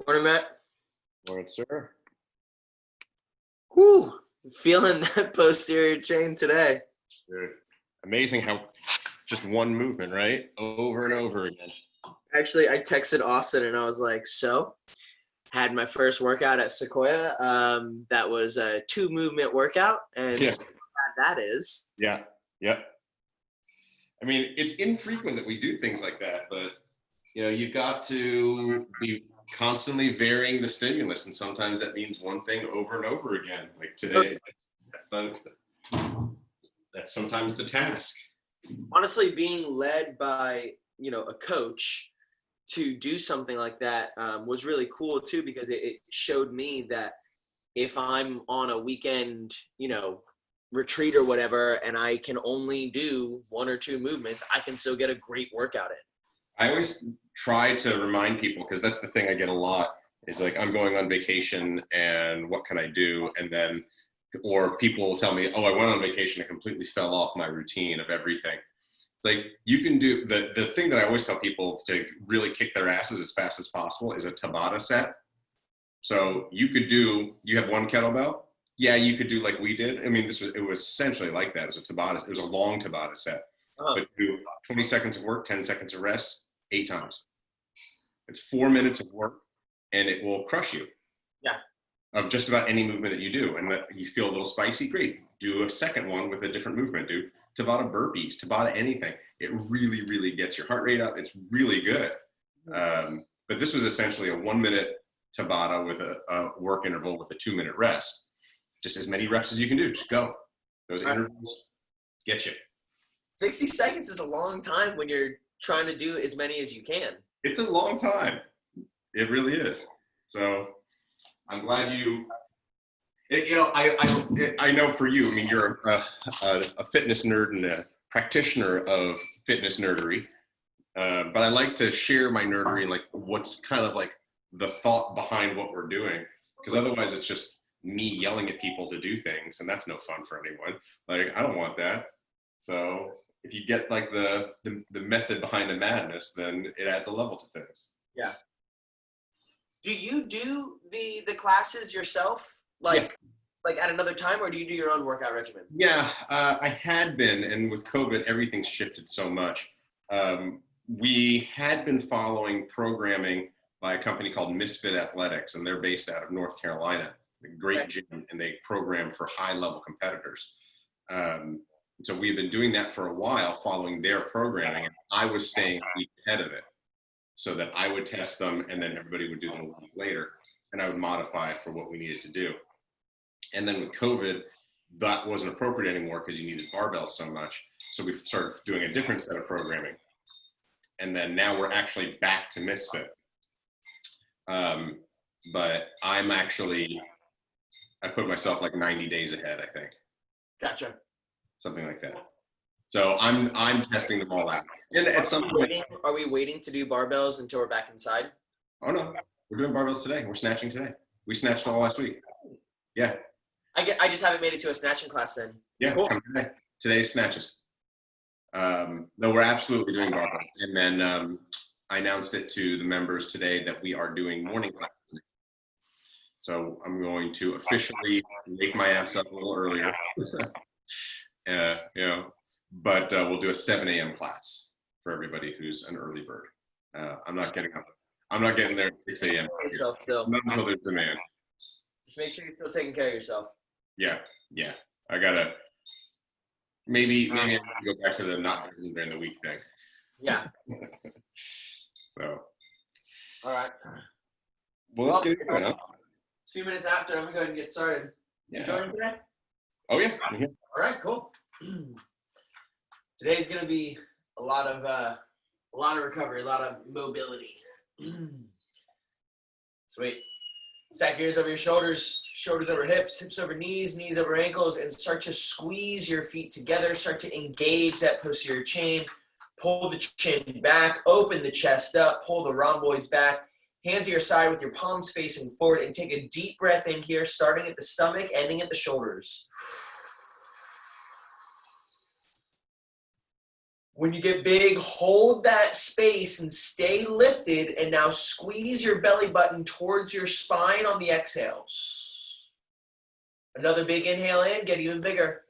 Morning, Matt. Morning, sir. Whew, feeling that posterior chain today. Dude, amazing how just one movement, right? Over and over again. Actually, I texted Austin and I was like, had my first workout at Sequoia. That was a 2-movement workout, and Yeah. that is. Yeah. Yep. I mean, it's infrequent that we do things like that, but you've got to be constantly varying the stimulus, and sometimes that means one thing over and over again. Like today, that's sometimes the task. Honestly, being led by a coach to do something like that was really cool too, because it showed me that if I'm on a weekend, retreat or whatever, and I can only do 1 or 2 movements, I can still get a great workout in. I always try to remind people, because that's the thing I get a lot, is like, I'm going on vacation and what can I do? And then, or people will tell me, oh, I went on vacation and completely fell off my routine of everything. It's like, you can do, the thing that I always tell people to really kick their asses as fast as possible is a Tabata set. So you have 1 kettlebell. Yeah, you could do like we did. I mean, it was essentially like that. It was a Tabata. It was a long Tabata set. But do 20 seconds of work, 10 seconds of rest, 8 times. It's 4 minutes of work, and it will crush you. Yeah. Of just about any movement that you do. And that you feel a little spicy, great. Do a second one with a different movement. Do Tabata burpees, Tabata anything. It really, really gets your heart rate up. It's really good. But this was essentially a 1-minute Tabata with a work interval with a 2-minute rest. Just as many reps as you can do. Just go. Those intervals get you. 60 seconds is a long time when you're trying to do as many as you can. It's a long time. It really is. So I'm glad I know for you, I mean, you're a fitness nerd and a practitioner of fitness nerdery. But I like to share my nerdery and like what's kind of like the thought behind what we're doing. Because otherwise it's just me yelling at people to do things, and that's no fun for anyone. Like, I don't want that. So if you get like the method behind the madness, then it adds a level to things. Yeah. Do you do the classes yourself, like at another time, or do you do your own workout regimen? Yeah, I had been, and with COVID, everything's shifted so much. We had been following programming by a company called Misfit Athletics, and they're based out of North Carolina. A great gym, and they program for high-level competitors. So we've been doing that for a while, following their programming, and I was staying a week ahead of it so that I would test them, and then everybody would do them a week later, and I would modify it for what we needed to do. And then with COVID, that wasn't appropriate anymore because you needed barbells so much. So we started doing a different set of programming. And then now we're actually back to Misfit. But I put myself like 90 days ahead, I think. Gotcha. Something like that. So I'm testing them all out. And at some point, are we waiting to do barbells until we're back inside? Oh no, we're doing barbells today. We're snatching today. We snatched all last week. Yeah. I just haven't made it to a snatching class then. Yeah, cool. Come today. Today's snatches. No, we're absolutely doing barbells. And then I announced it to the members today that we are doing morning classes. So I'm going to officially wake my ass up a little earlier. But we'll do a 7 a.m. class for everybody who's an early bird. I'm not getting there at 6 a.m. Not until there's demand. Just make sure you're still taking care of yourself. Yeah. I gotta maybe I can go back to the not drinking during the week thing. Yeah. So. All right. Well, let's get it going, huh? A few minutes after, I'm gonna go ahead and get started. Yeah. You joining today? Oh yeah. Mm-hmm. All right, cool. Today's gonna be a lot of recovery, a lot of mobility. Sweet. Stack your ears over your shoulders, shoulders over hips, hips over knees, knees over ankles, and start to squeeze your feet together. Start to engage that posterior chain. Pull the chin back, open the chest up, pull the rhomboids back. Hands to your side with your palms facing forward, and take a deep breath in here, starting at the stomach, ending at the shoulders. When you get big, hold that space and stay lifted, and now squeeze your belly button towards your spine on the exhales. Another big inhale in, get even bigger.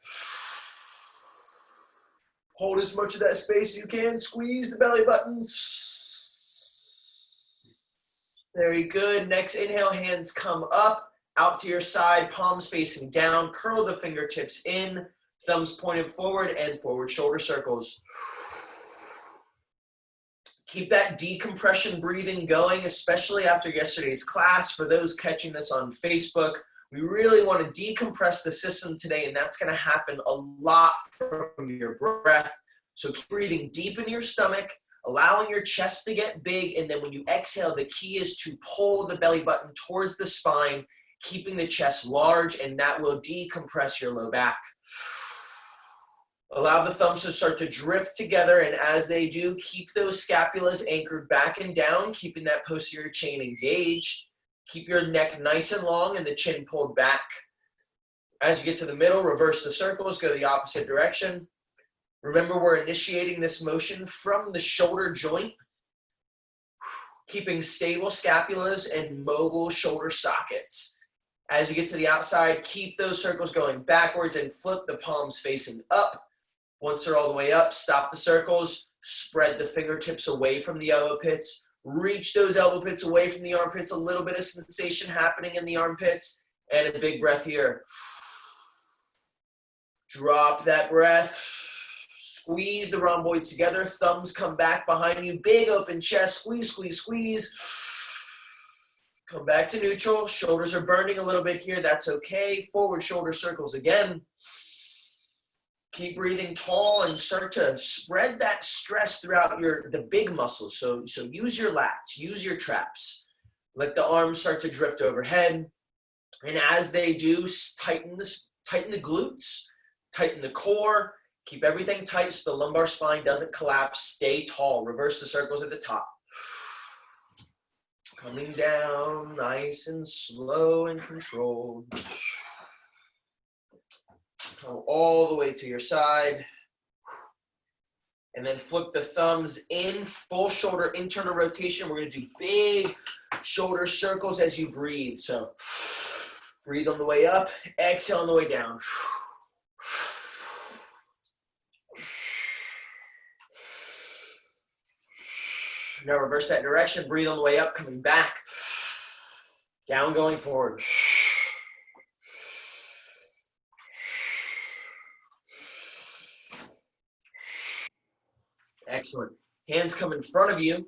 Hold as much of that space as you can, squeeze the belly button. Very good. Next inhale, hands come up, out to your side, palms facing down, curl the fingertips in, thumbs pointed forward, and forward shoulder circles. Keep that decompression breathing going, especially after yesterday's class. For those catching this on Facebook, we really want to decompress the system today, and that's going to happen a lot from your breath. So keep breathing deep into your stomach, allowing your chest to get big, and then when you exhale, the key is to pull the belly button towards the spine, keeping the chest large, and that will decompress your low back. Allow the thumbs to start to drift together, and as they do, keep those scapulas anchored back and down, keeping that posterior chain engaged. Keep your neck nice and long and the chin pulled back. As you get to the middle, reverse the circles, go the opposite direction. Remember, we're initiating this motion from the shoulder joint, keeping stable scapulas and mobile shoulder sockets. As you get to the outside, keep those circles going backwards and flip the palms facing up. Once they're all the way up, stop the circles, spread the fingertips away from the elbow pits, reach those elbow pits away from the armpits, a little bit of sensation happening in the armpits, and a big breath here. Drop that breath, squeeze the rhomboids together, thumbs come back behind you, big open chest, squeeze, squeeze, squeeze. Come back to neutral, shoulders are burning a little bit here, that's okay. Forward shoulder circles again. Keep breathing tall and start to spread that stress throughout the big muscles. So use your lats, use your traps. Let the arms start to drift overhead. And as they do, tighten the glutes, tighten the core, keep everything tight so the lumbar spine doesn't collapse. Stay tall. Reverse the circles at the top. Coming down nice and slow and controlled. Come all the way to your side. And then flip the thumbs in, full shoulder internal rotation. We're going to do big shoulder circles as you breathe. So breathe on the way up, exhale on the way down. Now reverse that direction, breathe on the way up, coming back. Down, going forward. Excellent. Hands come in front of you.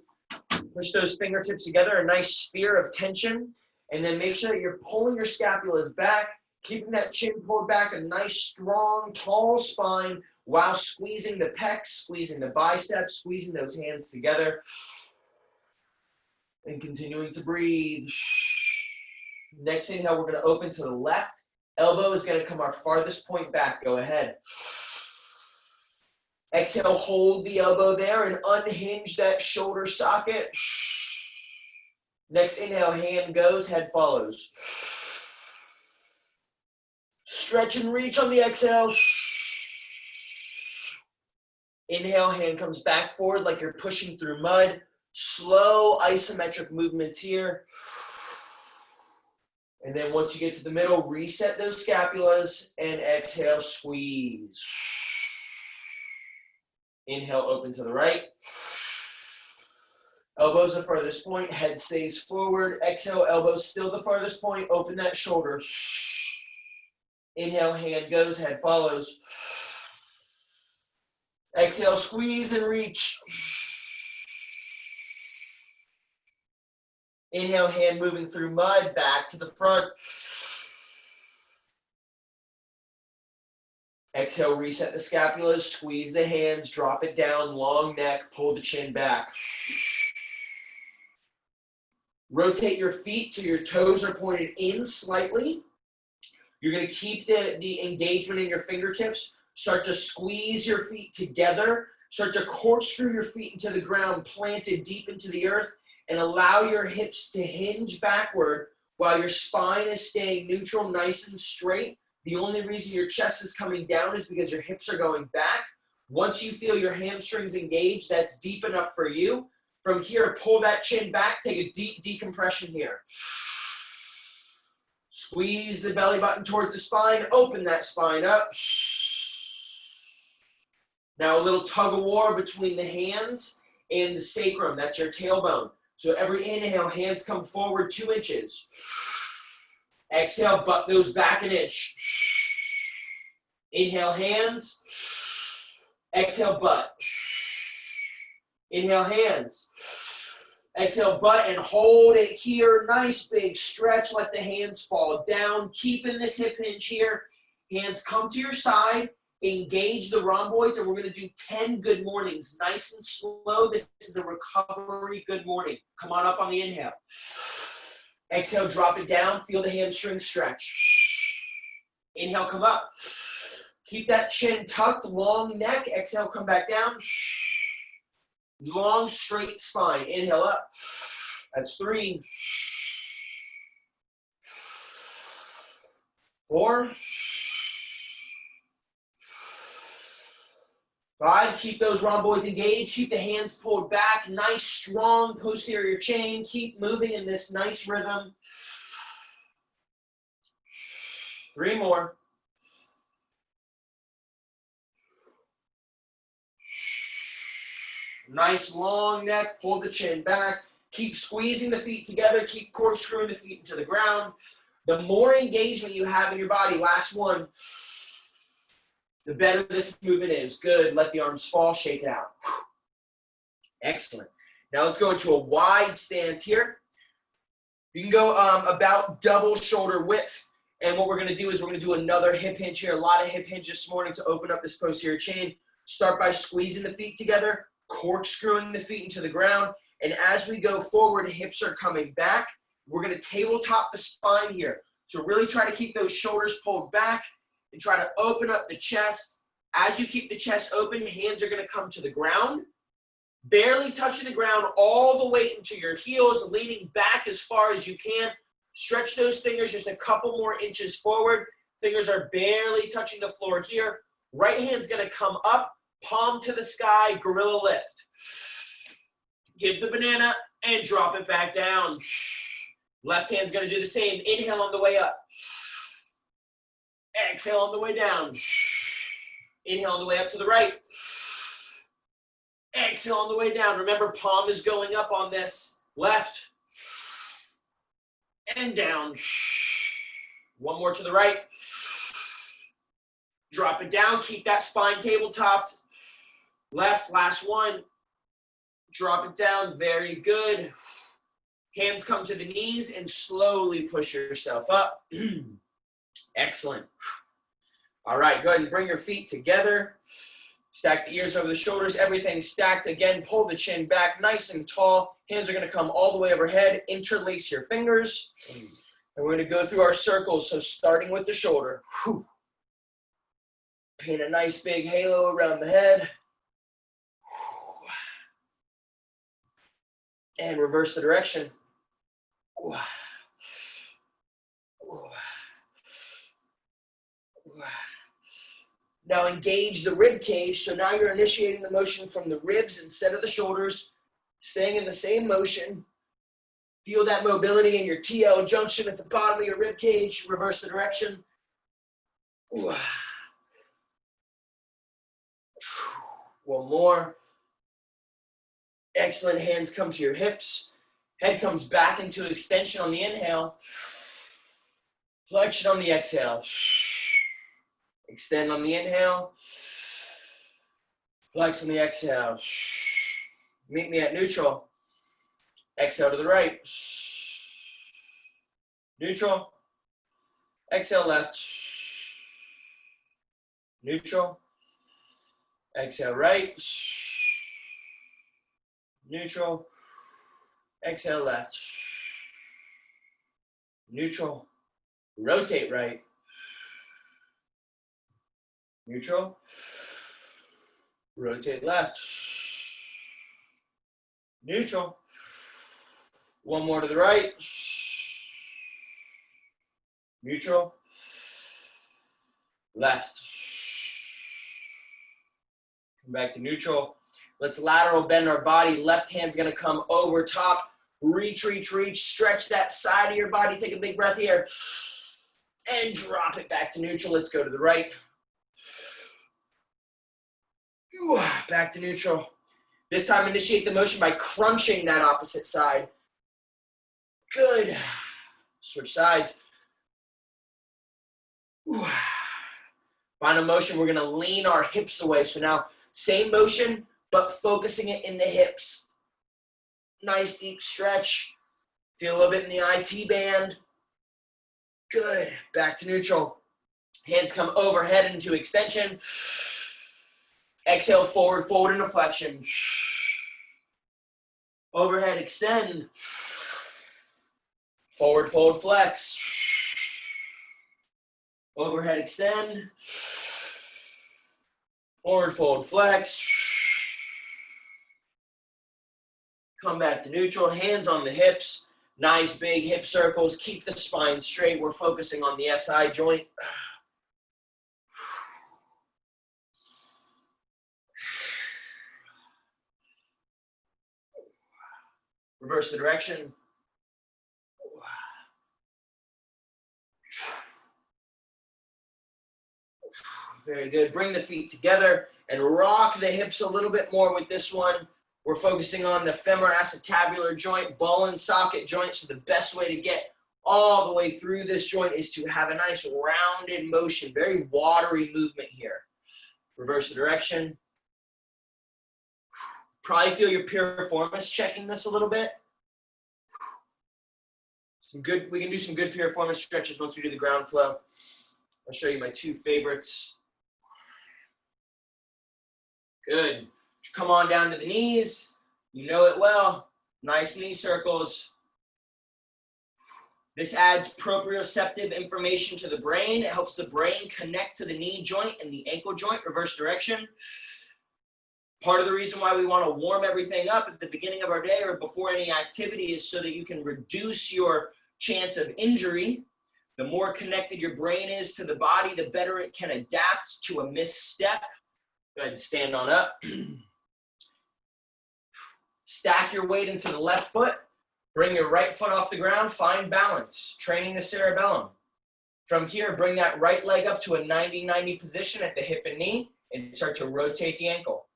Push those fingertips together, a nice sphere of tension. And then make sure that you're pulling your scapulas back, keeping that chin pulled back, a nice, strong, tall spine while squeezing the pecs, squeezing the biceps, squeezing those hands together. And continuing to breathe. Next inhale, we're going to open to the left. Elbow is going to come our farthest point back. Go ahead. Exhale, hold the elbow there and unhinge that shoulder socket. Next inhale, hand goes, head follows. Stretch and reach on the exhale. Inhale, hand comes back forward like you're pushing through mud. Slow isometric movements here. And then once you get to the middle, reset those scapulas and exhale, squeeze. Inhale, open to the right. Elbows the farthest point, head stays forward. Exhale, elbows still the farthest point, open that shoulder. Inhale, hand goes, head follows. Exhale, squeeze and reach. Inhale, hand moving through mud, back to the front. Exhale, reset the scapulas, squeeze the hands, drop it down, long neck, pull the chin back. Rotate your feet till your toes are pointed in slightly. You're going to keep the engagement in your fingertips. Start to squeeze your feet together. Start to corkscrew your feet into the ground, planted deep into the earth, and allow your hips to hinge backward while your spine is staying neutral, nice and straight. The only reason your chest is coming down is because your hips are going back. Once you feel your hamstrings engaged, that's deep enough for you. From here, pull that chin back, take a deep decompression here. Squeeze the belly button towards the spine, open that spine up. Now a little tug of war between the hands and the sacrum, that's your tailbone. So every inhale, hands come forward 2 inches. Exhale, butt goes back 1 inch. Inhale, hands. Exhale, butt. Inhale, hands. Exhale, butt, and hold it here. Nice big stretch. Let the hands fall down. Keeping this hip hinge here. Hands come to your side. Engage the rhomboids, and we're going to do 10 good mornings. Nice and slow. This is a recovery good morning. Come on up on the inhale. Exhale, drop it down. Feel the hamstring stretch. Inhale, come up. Keep that chin tucked, long neck. Exhale, come back down. Long, straight spine. Inhale up. That's 3. 4. 5. Keep those rhomboids engaged. Keep the hands pulled back. Nice, strong posterior chain. Keep moving in this nice rhythm. 3 more. Nice long neck, pull the chin back. Keep squeezing the feet together. Keep corkscrewing the feet into the ground. The more engagement you have in your body, last one, the better this movement is. Good, let the arms fall, shake it out. Excellent. Now let's go into a wide stance here. You can go about double shoulder width. And what we're gonna do is we're gonna do another hip hinge here. A lot of hip hinge this morning to open up this posterior chain. Start by squeezing the feet together, corkscrewing the feet into the ground, and as we go forward, hips are coming back. We're going to tabletop the spine here. So really try to keep those shoulders pulled back and try to open up the chest. As you keep the chest open, hands are going to come to the ground, barely touching the ground, all the way into your heels, leaning back as far as you can. Stretch those fingers just a couple more inches forward. Fingers are barely touching the floor here. Right hand's going to come up, palm to the sky, gorilla lift. Give the banana and drop it back down. Left hand's going to do the same. Inhale on the way up. Exhale on the way down. Inhale on the way up to the right. Exhale on the way down. Remember, palm is going up on this. Left and down. One more to the right. Drop it down. Keep that spine tabletopped. Left, last one. Drop it down. Very good. Hands come to the knees and slowly push yourself up. Excellent. All right, go ahead and bring your feet together. Stack the ears over the shoulders. Everything stacked. Again, pull the chin back nice and tall. Hands are going to come all the way overhead. Interlace your fingers. And we're going to go through our circles. So starting with the shoulder. Paint a nice big halo around the head. And reverse the direction. Now engage the rib cage. So now you're initiating the motion from the ribs instead of the shoulders, staying in the same motion. Feel that mobility in your TL junction at the bottom of your rib cage. Reverse the direction. One more. Excellent. Hands come to your hips. Head comes back into extension on the inhale. Flexion on the exhale. Extend on the inhale. Flex on the exhale. Meet me at neutral. Exhale to the right. Neutral. Exhale left. Neutral. Exhale right. Neutral. Exhale left. Neutral. Rotate right. Neutral. Rotate left. Neutral. One more to the right. Neutral. Left. Come back to neutral. Let's lateral bend our body. Left hand's gonna come over top. Reach, reach, reach. Stretch that side of your body. Take a big breath here. And drop it back to neutral. Let's go to the right. Back to neutral. This time, initiate the motion by crunching that opposite side. Good. Switch sides. Final motion, we're gonna lean our hips away. So now, same motion, but focusing it in the hips. Nice deep stretch. Feel a little bit in the IT band. Good. Back to neutral. Hands come overhead into extension. Exhale, forward, forward into flexion. Overhead, extend. Forward, fold, flex. Overhead, extend. Forward, fold, flex. Come back to neutral, hands on the hips. Nice big hip circles. Keep the spine straight. We're focusing on the SI joint. Reverse the direction. Very good. Bring the feet together and rock the hips a little bit more with this one. We're focusing on the femoroacetabular joint, ball and socket joint. So the best way to get all the way through this joint is to have a nice rounded motion, very watery movement here. Reverse the direction. Probably feel your piriformis checking this a little bit. We can do some good piriformis stretches once we do the ground flow. I'll show you my two favorites. Good. Come on down to the knees. You know it well. Nice knee circles. This adds proprioceptive information to the brain. It helps the brain connect to the knee joint and the ankle joint, reverse direction. Part of the reason why we want to warm everything up at the beginning of our day or before any activity is so that you can reduce your chance of injury. The more connected your brain is to the body, the better it can adapt to a misstep. Go ahead and stand on up. Stack your weight into the left foot. Bring your right foot off the ground. Find balance, training the cerebellum. From here, bring that right leg up to a 90-90 position at the hip and knee and start to rotate the ankle.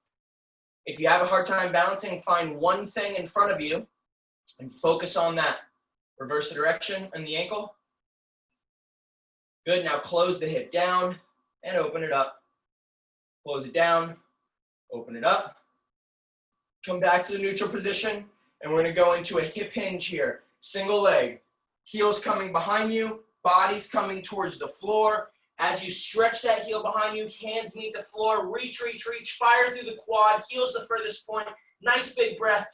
If you have a hard time balancing, find one thing in front of you and focus on that. Reverse the direction and the ankle. Good, now close the hip down and open it up. Close it down, open it up. Come back to the neutral position, and we're gonna go into a hip hinge here. Single leg, heels coming behind you, body's coming towards the floor. As you stretch that heel behind you, hands meet the floor, reach, reach, reach, fire through the quad, heels the furthest point, nice big breath.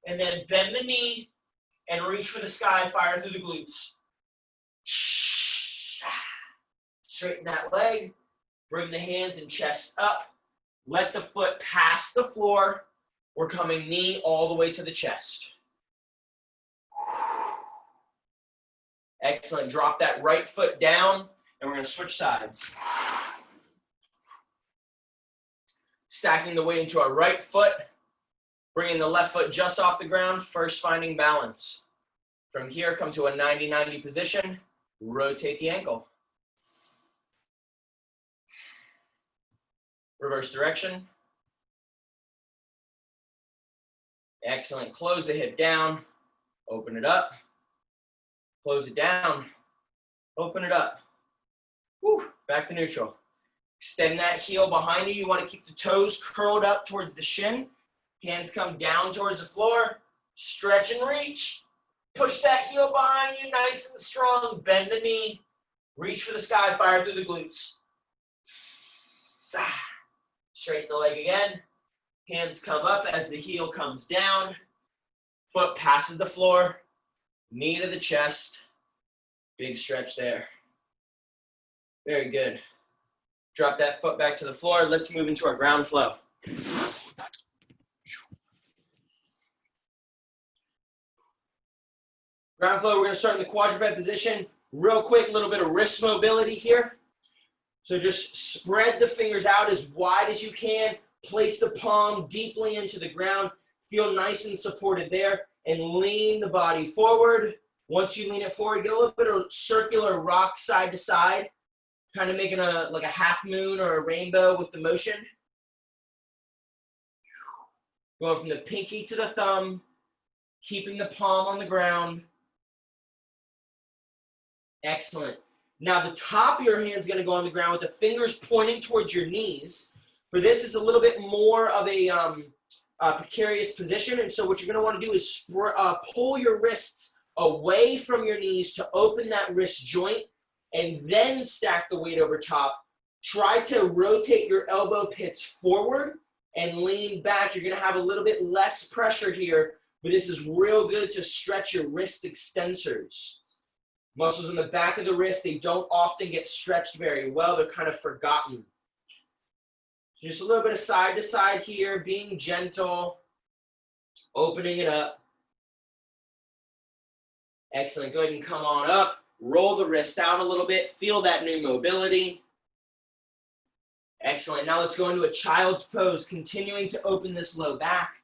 And then bend the knee and reach for the sky, fire through the glutes. Straighten that leg, bring the hands and chest up. Let the foot pass the floor. We're coming knee all the way to the chest. Excellent, drop that right foot down and we're gonna switch sides. Stacking the weight into our right foot, bringing the left foot just off the ground, first finding balance. From here, come to a 90-90 position, rotate the ankle. Reverse direction. Excellent, close the hip down, open it up, close it down, open it up. Whew. Back to neutral. Extend that heel behind you. You want to keep the toes curled up towards the shin. Hands come down towards the floor. Stretch and reach. Push that heel behind you nice and strong. Bend the knee. Reach for the sky. Fire through the glutes. Straighten the leg again. Hands come up as the heel comes down. Foot passes the floor. Knee to the chest. Big stretch there. Very good. Drop that foot back to the floor. Let's move into our ground flow. Ground flow, we're going to start in the quadruped position. Real quick, a little bit of wrist mobility here. So just spread the fingers out as wide as you can. Place the palm deeply into the ground. Feel nice and supported there. And lean the body forward. Once you lean it forward, get a little bit of circular rock side to side. Kind of making like a half moon or a rainbow with the motion. Going from the pinky to the thumb. Keeping the palm on the ground. Excellent. Now the top of your hand is going to go on the ground with the fingers pointing towards your knees. For this, it's a little bit more of a precarious position. And so what you're going to want to do is pull your wrists away from your knees to open that wrist joint and then stack the weight over top. Try to rotate your elbow pits forward and lean back. You're going to have a little bit less pressure here, but this is real good to stretch your wrist extensors. Muscles in the back of the wrist, they don't often get stretched very well. They're kind of forgotten. So just a little bit of side to side here, being gentle, opening it up. Excellent. Go ahead and come on up. Roll the wrist out a little bit. Feel that new mobility. Excellent. Now let's go into a child's pose, continuing to open this low back.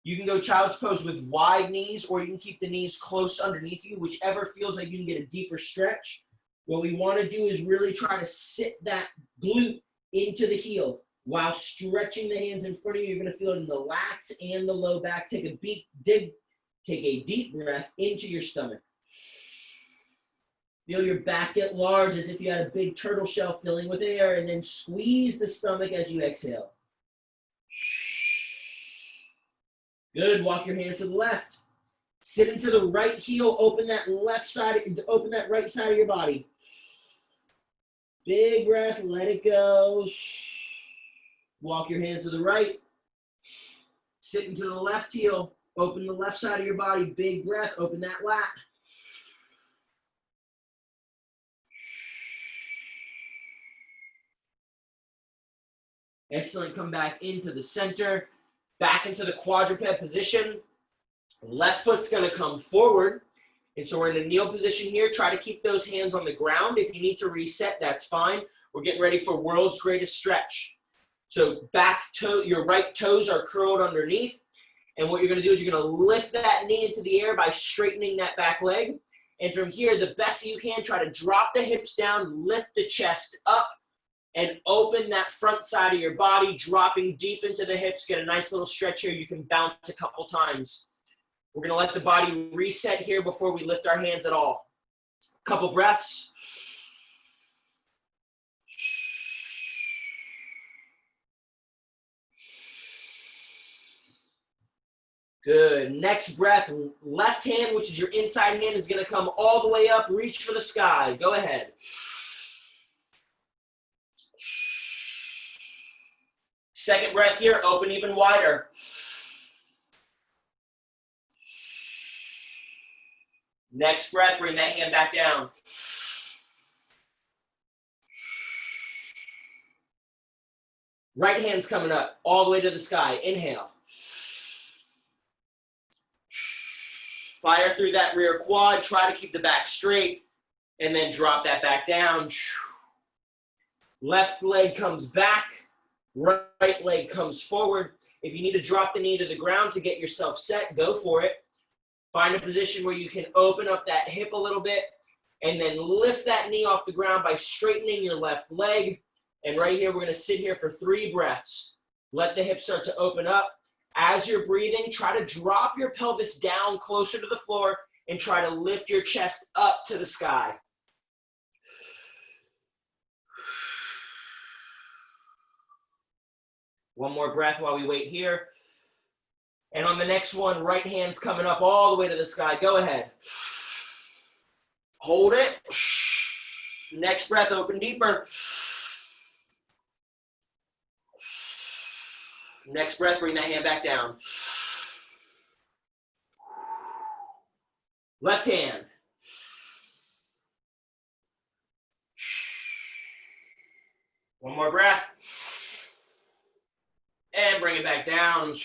You can go child's pose with wide knees, or you can keep the knees close underneath you, whichever feels like you can get a deeper stretch. What we want to do is really try to sit that glute into the heel while stretching the hands in front of you. You're going to feel it in the lats and the low back. Take a deep breath into your stomach. Feel your back get large as if you had a big turtle shell filling with air, and then squeeze the stomach as you exhale. Good. Walk your hands to the left. Sit into the right heel. Open that left side. Open that right side of your body. Big breath. Let it go. Walk your hands to the right. Sit into the left heel. Open the left side of your body. Big breath. Open that lat. Excellent. Come back into the center. Back into the quadruped position. Left foot's going to come forward. And so we're in a kneel position here. Try to keep those hands on the ground. If you need to reset, that's fine. We're getting ready for world's greatest stretch. So your right toes are curled underneath. And what you're going to do is you're going to lift that knee into the air by straightening that back leg. And from here, the best you can, try to drop the hips down, lift the chest up, and open that front side of your body, dropping deep into the hips. Get a nice little stretch here. You can bounce a couple times. We're going to let the body reset here before we lift our hands at all. Couple breaths. Good. Next breath, left hand, which is your inside hand, is going to come all the way up. Reach for the sky. Go ahead. Second breath here, open even wider. Next breath, bring that hand back down. Right hand's coming up all the way to the sky. Inhale. Fire through that rear quad. Try to keep the back straight and then drop that back down. Left leg comes back. Right leg comes forward. If you need to drop the knee to the ground to get yourself set, go for it. Find a position where you can open up that hip a little bit and then lift that knee off the ground by straightening your left leg. And right here, we're going to sit here for 3 breaths. Let the hips start to open up. As you're breathing, try to drop your pelvis down closer to the floor and try to lift your chest up to the sky. One more breath while we wait here. And on the next one, right hand's coming up all the way to the sky. Go ahead. Hold it. Next breath, open deeper. Next breath, bring that hand back down. Left hand. One more breath. And bring it back down.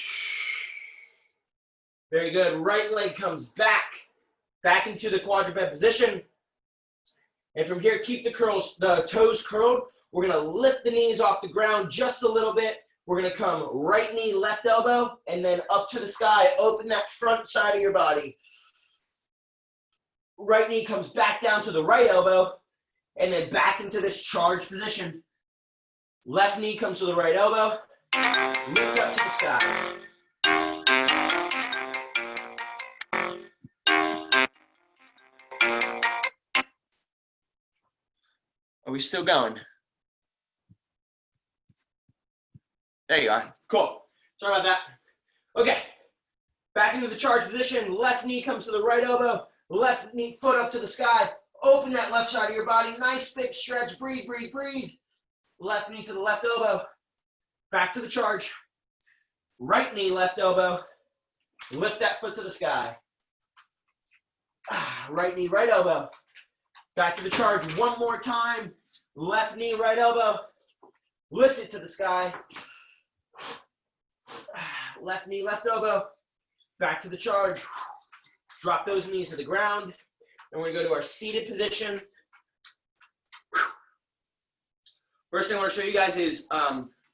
Very good. Right leg comes back into the quadruped position. And from here, keep the toes curled. We're gonna lift the knees off the ground just a little bit. We're gonna come right knee, left elbow, and then up to the sky. Open that front side of your body. Right knee comes back down to the right elbow, and then back into this charge position. Left knee comes to the right elbow, lift up to the sky. Are we still going? There you are. Cool. Sorry about that. Okay. Back into the charge position. Left knee comes to the right elbow. Left knee foot up to the sky. Open that left side of your body. Nice big stretch. Breathe, breathe, breathe. Left knee to the left elbow. Back to the charge. Right knee, left elbow. Lift that foot to the sky. Right knee, right elbow. Back to the charge one more time. Left knee, right elbow. Lift it to the sky. Left knee, left elbow. Back to the charge. Drop those knees to the ground. And we're going to go to our seated position. First thing I want to show you guys is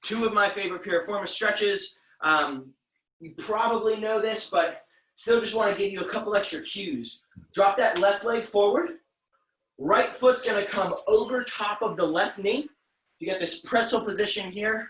two of my favorite piriformis stretches. You probably know this, but still just want to give you a couple extra cues. Drop that left leg forward. Right foot's going to come over top of the left knee. You got this pretzel position here.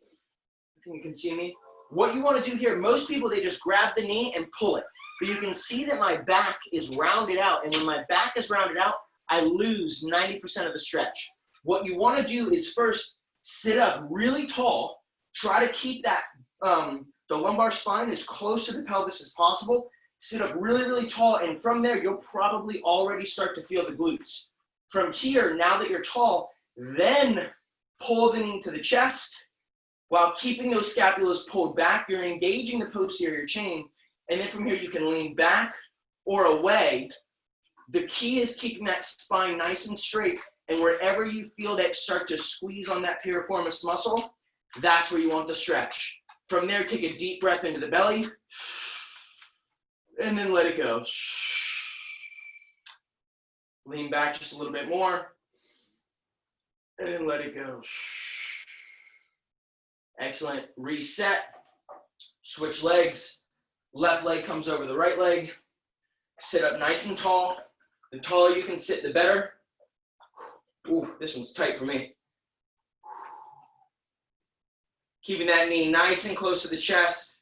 I think you can see me. What you want to do here, most people, they just grab the knee and pull it. But you can see that my back is rounded out. And when my back is rounded out, I lose 90% of the stretch. What you want to do is first sit up really tall. Try to keep that the lumbar spine as close to the pelvis as possible. Sit up really, really tall. And from there, you'll probably already start to feel the glutes. From here, now that you're tall, then pull the knee to the chest. While keeping those scapulas pulled back, you're engaging the posterior chain. And then from here, you can lean back or away. The key is keeping that spine nice and straight. And wherever you feel that start to squeeze on that piriformis muscle, that's where you want the stretch. From there, take a deep breath into the belly. And then let it go. Lean back just a little bit more. And let it go. Excellent. Reset. Switch legs. Left leg comes over the right leg. Sit up nice and tall. The taller you can sit, the better. Ooh, this one's tight for me. Keeping that knee nice and close to the chest.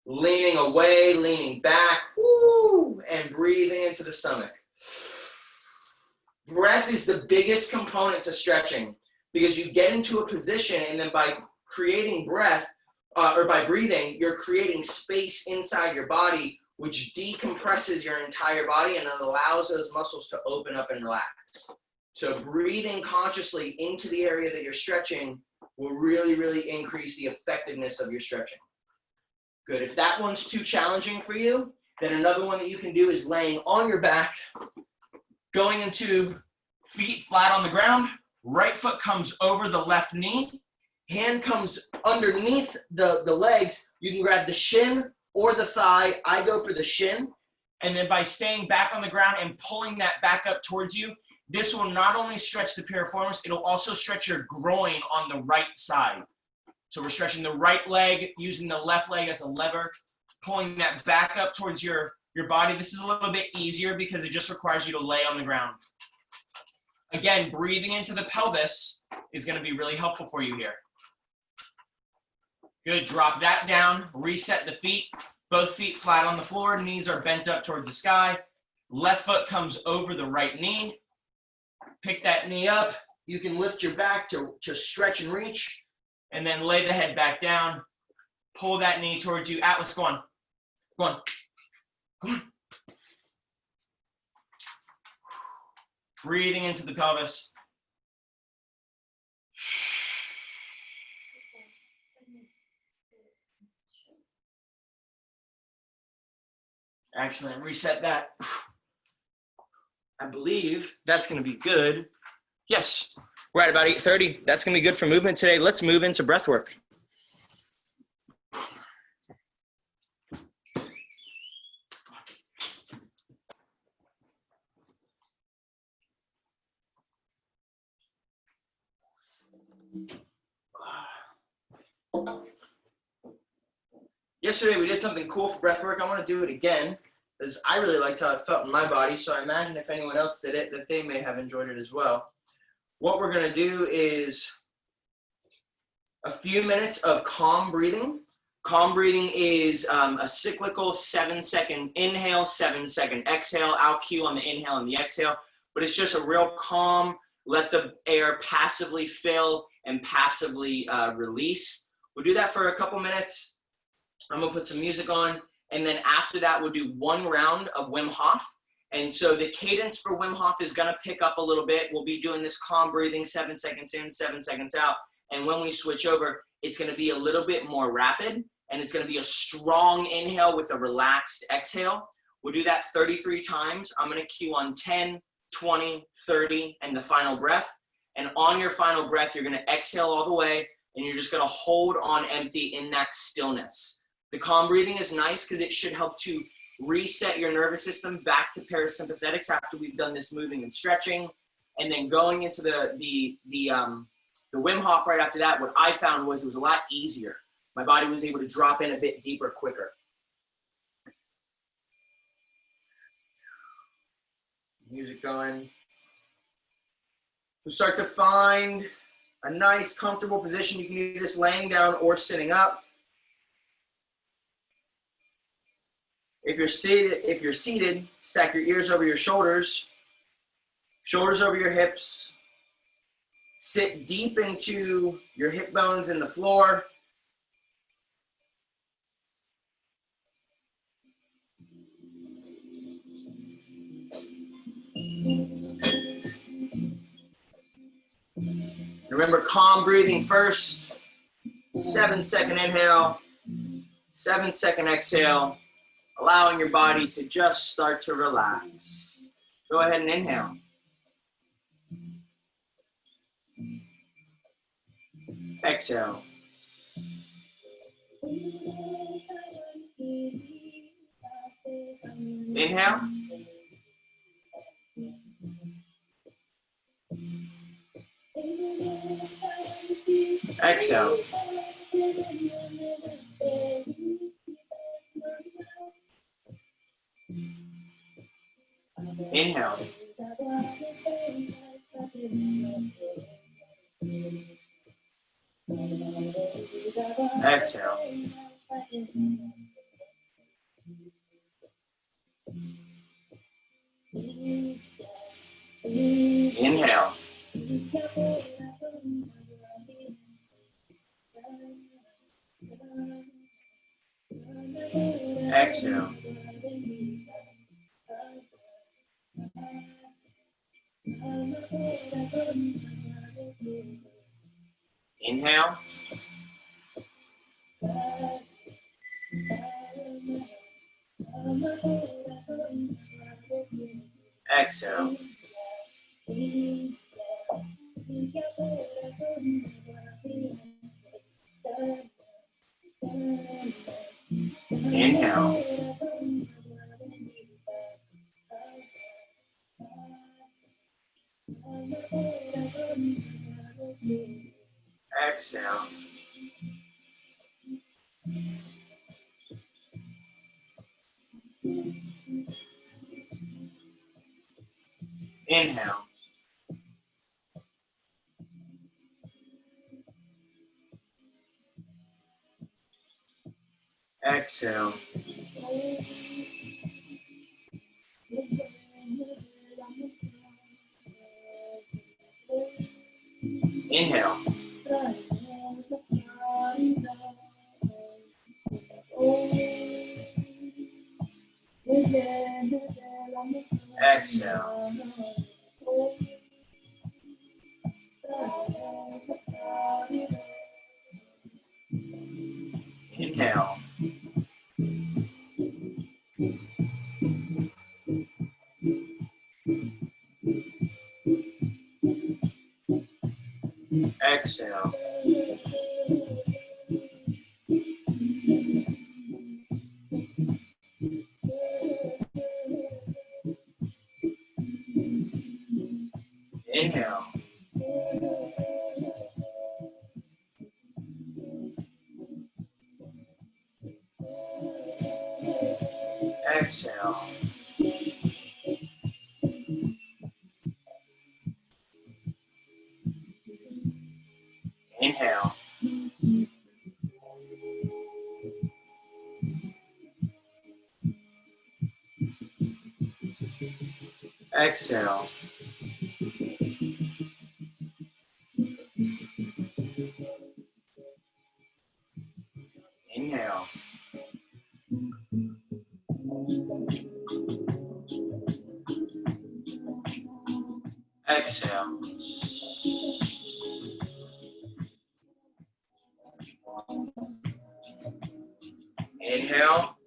Leaning away, leaning back. Woo, and breathing into the stomach. Breath is the biggest component to stretching because you get into a position and then by creating breath, or by breathing, you're creating space inside your body, which decompresses your entire body and then allows those muscles to open up and relax. So breathing consciously into the area that you're stretching will really, really increase the effectiveness of your stretching. Good. If that one's too challenging for you, then another one that you can do is laying on your back, going into feet flat on the ground. Right foot comes over the left knee. Hand comes underneath the legs. You can grab the shin or the thigh. I go for the shin. And then by staying back on the ground and pulling that back up towards you, this will not only stretch the piriformis, it'll also stretch your groin on the right side. So we're stretching the right leg, using the left leg as a lever, pulling that back up towards your body. This is a little bit easier because it just requires you to lay on the ground. Again, breathing into the pelvis is going to be really helpful for you here. Good, drop that down, reset the feet, both feet flat on the floor, knees are bent up towards the sky. Left foot comes over the right knee. Pick that knee up. You can lift your back to stretch and reach, and then lay the head back down. Pull that knee towards you. Atlas, go on. Go on. Go on. Breathing into the pelvis. Excellent. Reset that. I believe that's going to be good. Yes. We're at about 8:30. That's going to be good for movement today. Let's move into breath work. Yesterday we did something cool for breath work. I want to do it again because I really liked how it felt in my body. So I imagine if anyone else did it, that they may have enjoyed it as well. What we're going to do is a few minutes of calm breathing. Calm breathing is a cyclical 7-second inhale, 7-second exhale. I'll cue on the inhale and the exhale, but it's just a real calm, let the air passively fill and passively release. We'll do that for a couple minutes. I'm gonna put some music on, and then after that, we'll do one round of Wim Hof. And so the cadence for Wim Hof is gonna pick up a little bit. We'll be doing this calm breathing, 7 seconds in, 7 seconds out. And when we switch over, it's gonna be a little bit more rapid, and it's gonna be a strong inhale with a relaxed exhale. We'll do that 33 times. I'm gonna cue on 10, 20, 30, and the final breath. And on your final breath, you're gonna exhale all the way, and you're just gonna hold on empty in that stillness. The calm breathing is nice because it should help to reset your nervous system back to parasympathetics after we've done this moving and stretching. And then going into the Wim Hof right after that, what I found was it was a lot easier. My body was able to drop in a bit deeper, quicker. Music going. We'll start to find a nice, comfortable position. You can do this laying down or sitting up. If you're seated, stack your ears over your shoulders, shoulders over your hips. Sit deep into your hip bones in the floor. Remember, calm breathing first. 7-second inhale, 7-second exhale, allowing your body to just start to relax. Go ahead and inhale. Exhale. Inhale. Exhale. Inhale. Exhale. Inhale. Exhale. Inhale. Exhale. Inhale. Exhale. Inhale. Exhale. Inhale. Exhale. Inhale. Exhale. Inhale. Exhale. Inhale. Exhale. Inhale. Exhale. Inhale.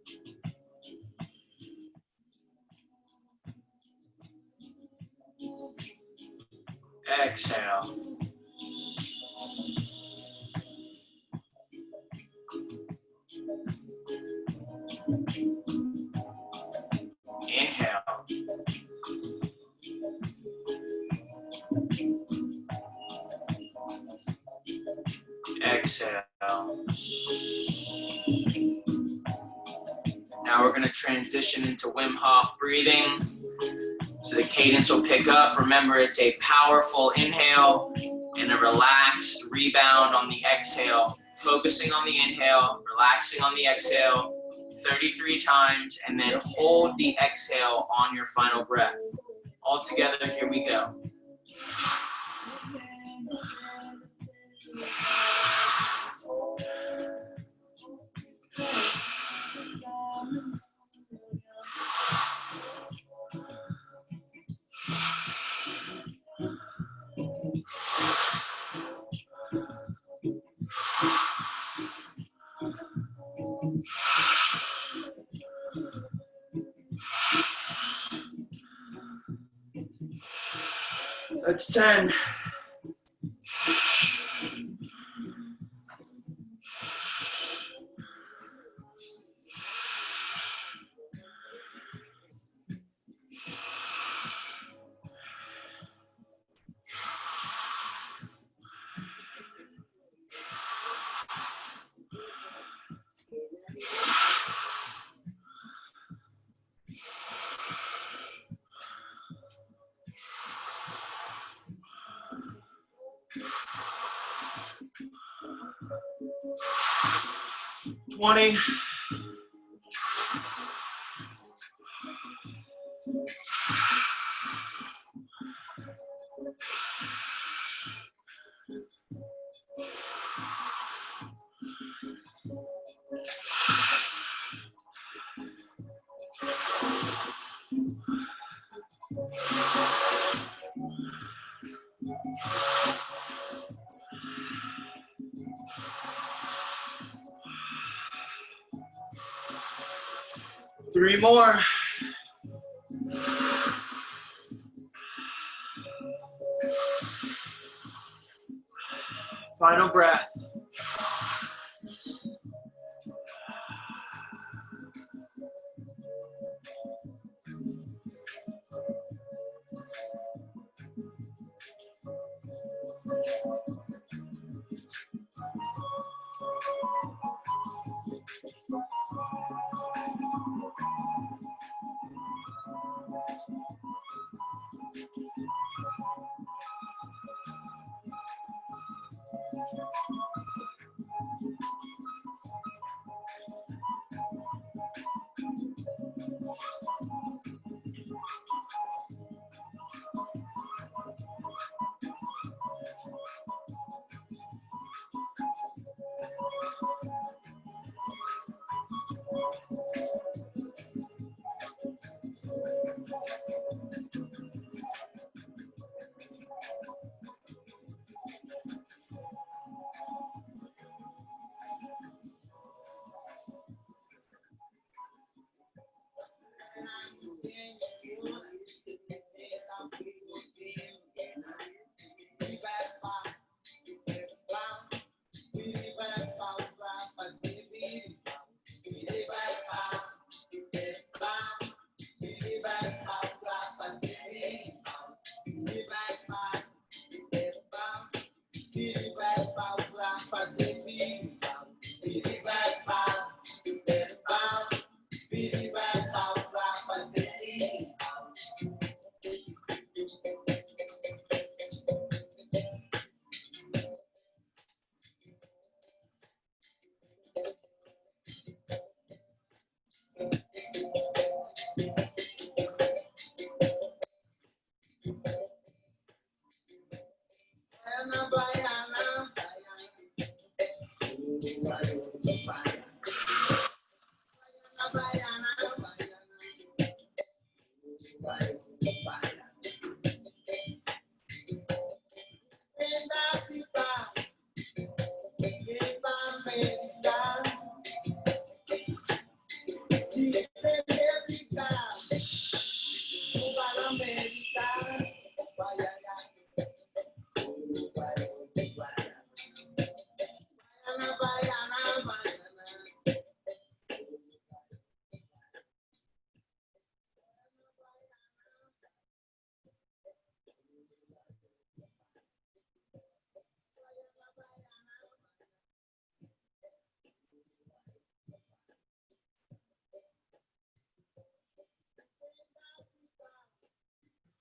Exhale. Inhale. Exhale. Now we're going to transition into Wim Hof breathing. So the cadence will pick up. Remember, it's a powerful inhale and a relaxed rebound on the exhale. Focusing on the inhale, relaxing on the exhale 33 times, and then hold the exhale on your final breath. All together, here we go. That's 10. Twenty. Three more. Final breath.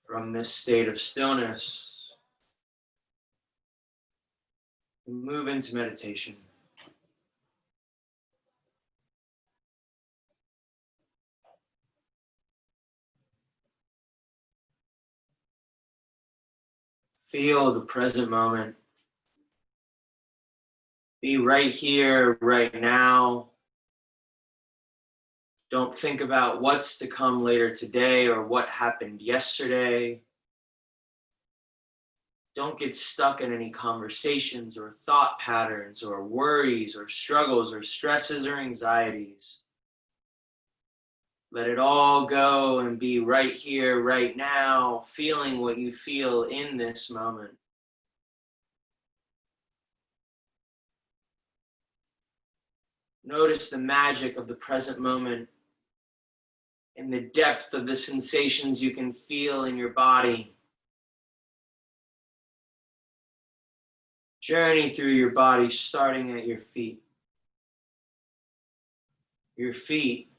From this state of stillness, move into meditation. Feel the present moment. Be right here, right now. Don't think about what's to come later today or what happened yesterday. Don't get stuck in any conversations or thought patterns or worries or struggles or stresses or anxieties. Let it all go and be right here, right now, feeling what you feel in this moment. Notice the magic of the present moment and the depth of the sensations you can feel in your body. Journey through your body, starting at your feet. Your feet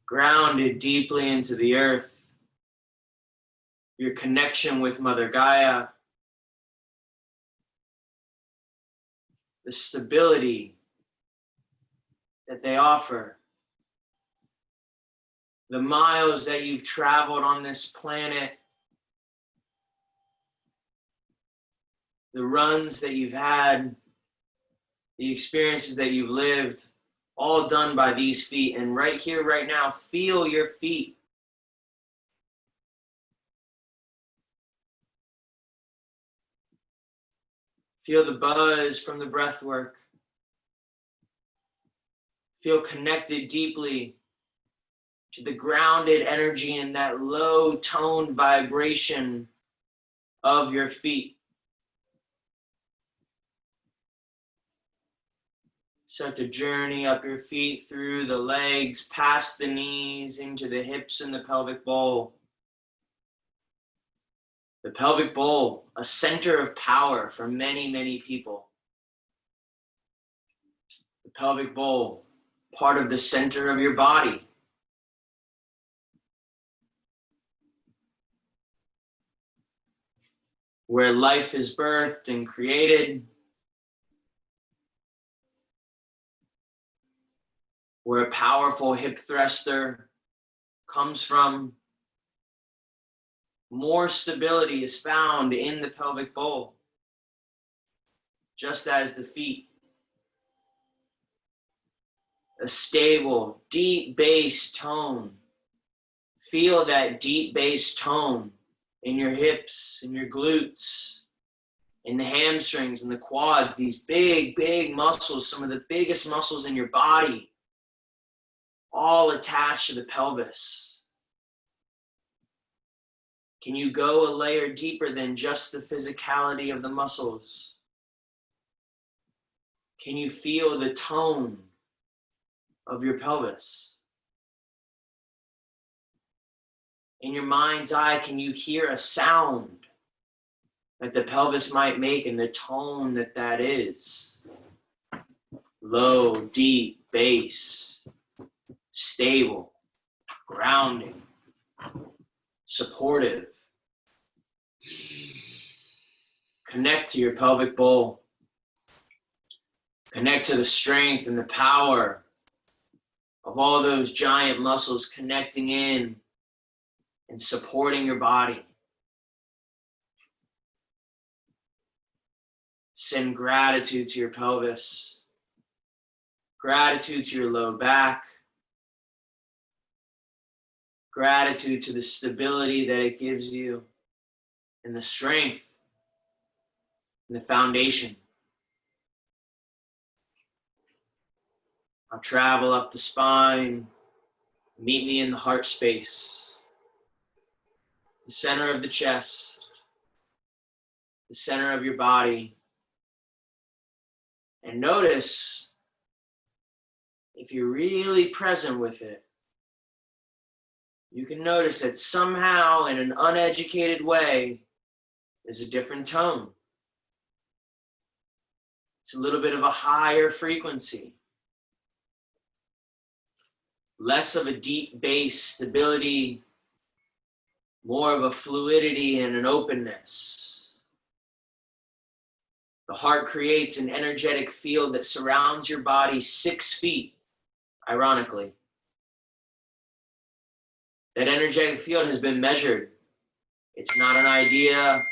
grounded deeply into the earth. Your connection with Mother Gaia. The stability that they offer. The miles that you've traveled on this planet. The runs that you've had. The experiences that you've lived. All done by these feet. And right here, right now, feel your feet. Feel the buzz from the breath work. Feel connected deeply to the grounded energy and that low toned vibration of your feet. Start to journey up your feet through the legs, past the knees, into the hips and the pelvic bowl. The pelvic bowl, a center of power for many, many people. The pelvic bowl, part of the center of your body. Where life is birthed and created. Where a powerful hip thruster comes from. More stability is found in the pelvic bowl, just as the feet. A stable, deep bass tone. Feel that deep bass tone in your hips, in your glutes, in the hamstrings, in the quads, these big, big muscles, some of the biggest muscles in your body, all attached to the pelvis. Can you go a layer deeper than just the physicality of the muscles? Can you feel the tone of your pelvis? In your mind's eye, can you hear a sound that the pelvis might make and the tone that that is? Low, deep, bass, stable, grounding, supportive. Connect to your pelvic bowl. Connect to the strength and the power of all those giant muscles connecting in and supporting your body. Send gratitude to your pelvis Gratitude to your low back. Gratitude to the stability that it gives you and the strength and the foundation. I'll travel up the spine. Meet me in the heart space, the center of the chest, the center of your body. And notice, if you're really present with it, you can notice that somehow in an uneducated way, there's a different tone. It's a little bit of a higher frequency. Less of a deep bass stability, more of a fluidity and an openness. The heart creates an energetic field that surrounds your body 6 feet, ironically. That energetic field has been measured. It's not an idea.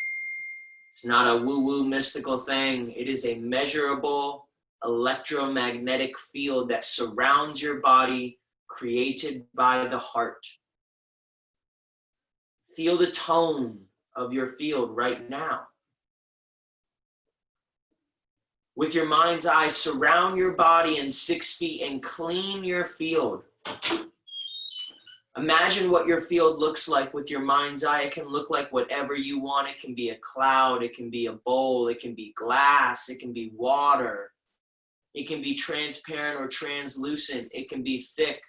It's not a woo-woo mystical thing. It is a measurable electromagnetic field that surrounds your body, created by the heart. Feel the tone of your field right now. With your mind's eye, surround your body in 6 feet and clean your field. Imagine what your field looks like with your mind's eye. It can look like whatever you want. It can be a cloud, it can be a bowl, it can be glass, it can be water. It can be transparent or translucent. It can be thick.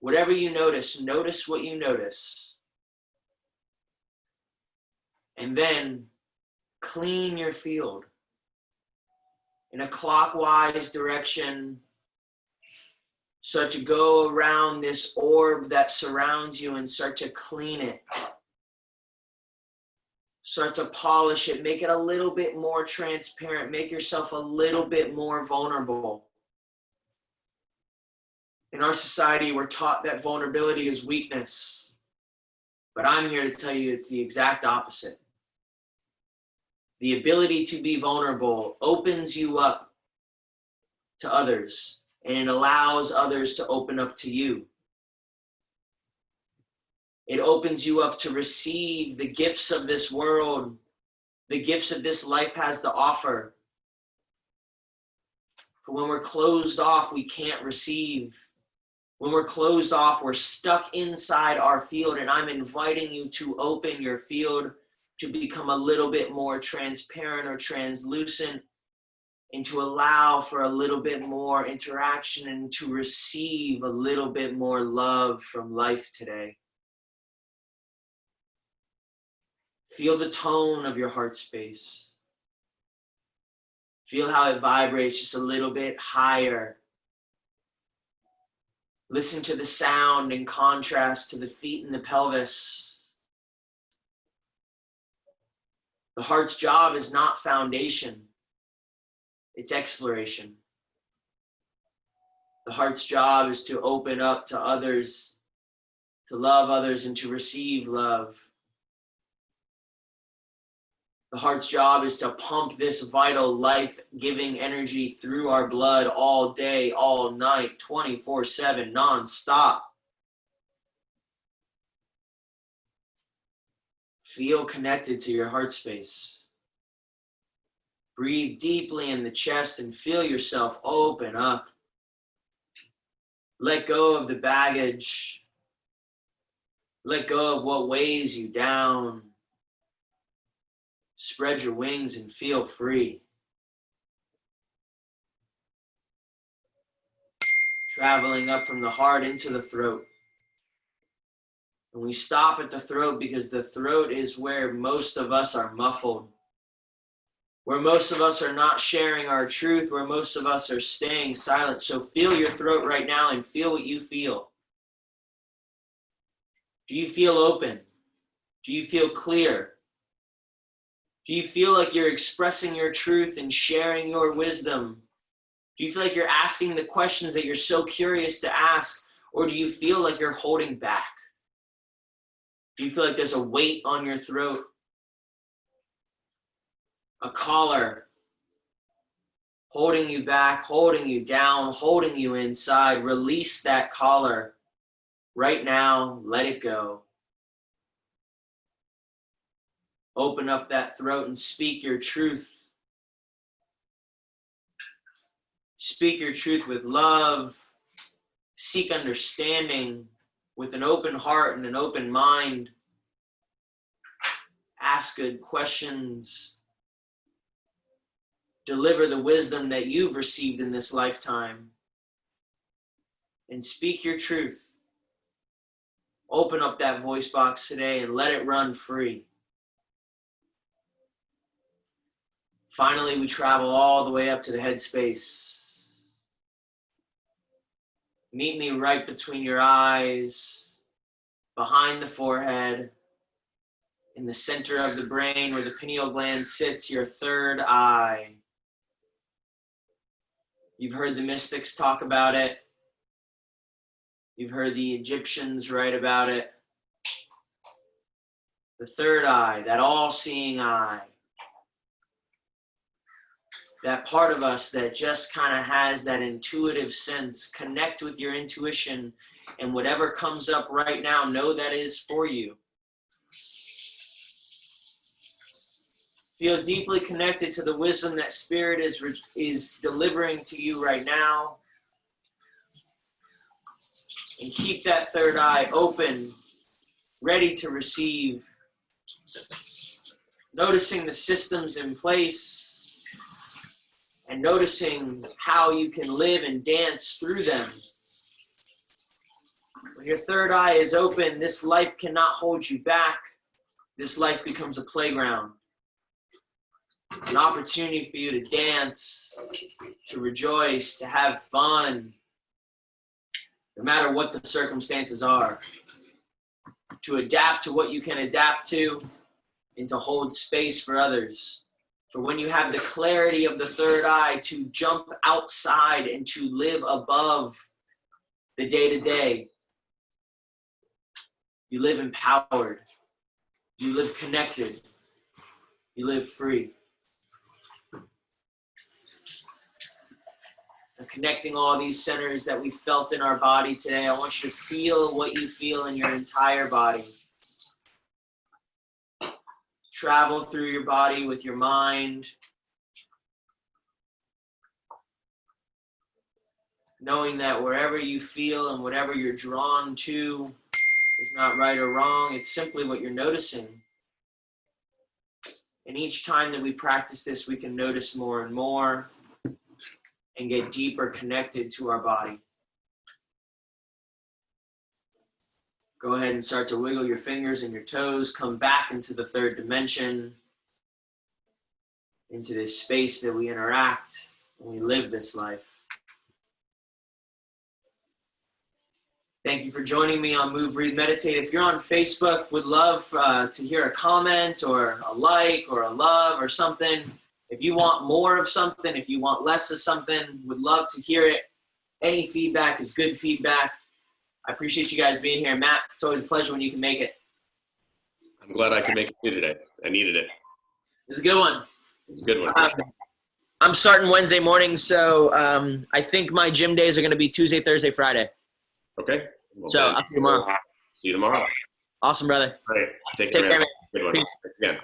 Whatever you notice, notice what you notice. And then clean your field in a clockwise direction. Start to go around this orb that surrounds you and start to clean it. Start to polish it. Make it a little bit more transparent. Make yourself a little bit more vulnerable. In our society, we're taught that vulnerability is weakness. But I'm here to tell you it's the exact opposite. The ability to be vulnerable opens you up to others, and it allows others to open up to you. It opens you up to receive the gifts of this world, the gifts that this life has to offer. For when we're closed off, we can't receive. When we're closed off, we're stuck inside our field, and I'm inviting you to open your field to become a little bit more transparent or translucent, and to allow for a little bit more interaction and to receive a little bit more love from life today. Feel the tone of your heart space. Feel how it vibrates just a little bit higher. Listen to the sound in contrast to the feet and the pelvis. The heart's job is not foundation, it's exploration. The heart's job is to open up to others, to love others, and to receive love. The heart's job is to pump this vital, life-giving energy through our blood all day, all night, 24/7, non-stop. Feel connected to your heart space. Breathe deeply in the chest and feel yourself open up. Let go of the baggage. Let go of what weighs you down. Spread your wings and feel free. Traveling up from the heart into the throat. And we stop at the throat because the throat is where most of us are muffled. Where most of us are not sharing our truth, where most of us are staying silent. So feel your throat right now and feel what you feel. Do you feel open? Do you feel clear? Do you feel like you're expressing your truth and sharing your wisdom? Do you feel like you're asking the questions that you're so curious to ask? Or do you feel like you're holding back? Do you feel like there's a weight on your throat? A collar? holding you back, holding you down, holding you inside. Release that collar right now. Let it go. Open up that throat and speak your truth. Speak your truth with love. Seek understanding with an open heart and an open mind. Ask good questions. Deliver the wisdom that you've received in this lifetime. And speak your truth. Open up that voice box today and let it run free. Finally, we travel all the way up to the head space. Meet me right between your eyes, behind the forehead, in the center of the brain where the pineal gland sits, your third eye. You've heard the mystics talk about it. You've heard the Egyptians write about it. The third eye, that all-seeing eye. That part of us that just kind of has that intuitive sense. Connect with your intuition, and whatever comes up right now, know that is for you. Feel deeply connected to the wisdom that Spirit is delivering to you right now. And keep that third eye open, ready to receive. Noticing the systems in place, and noticing how you can live and dance through them. When your third eye is open, this life cannot hold you back. This life becomes a playground. An opportunity for you to dance, to rejoice, to have fun, no matter what the circumstances are. To adapt to what you can adapt to, and to hold space for others. For when you have the clarity of the third eye, to jump outside and to live above the day-to-day. You live empowered. You live connected. You live free. And connecting all these centers that we felt in our body today, I want you to feel what you feel in your entire body. Travel through your body with your mind. Knowing that wherever you feel and whatever you're drawn to is not right or wrong. It's simply what you're noticing. And each time that we practice this, we can notice more and more and get deeper connected to our body. Go ahead and start to wiggle your fingers and your toes. Come back into the third dimension, into this space that we interact and we live this life. Thank you for joining me on Move, Breathe, Meditate. If you're on Facebook, would love to hear a comment or a like or a love or something. If you want more of something, if you want less of something, would love to hear it. Any feedback is good feedback. I appreciate you guys being here. Matt, it's always a pleasure when you can make it. I'm glad I could make it today. I needed it. It's a good one. It's a good one. I'm starting Wednesday morning, so I think my gym days are going to be Tuesday, Thursday, Friday. Okay. Well, So I'll see you tomorrow. See you tomorrow. Awesome, brother. All right. Take Take care, care, man. man. Good one. Peace. Again.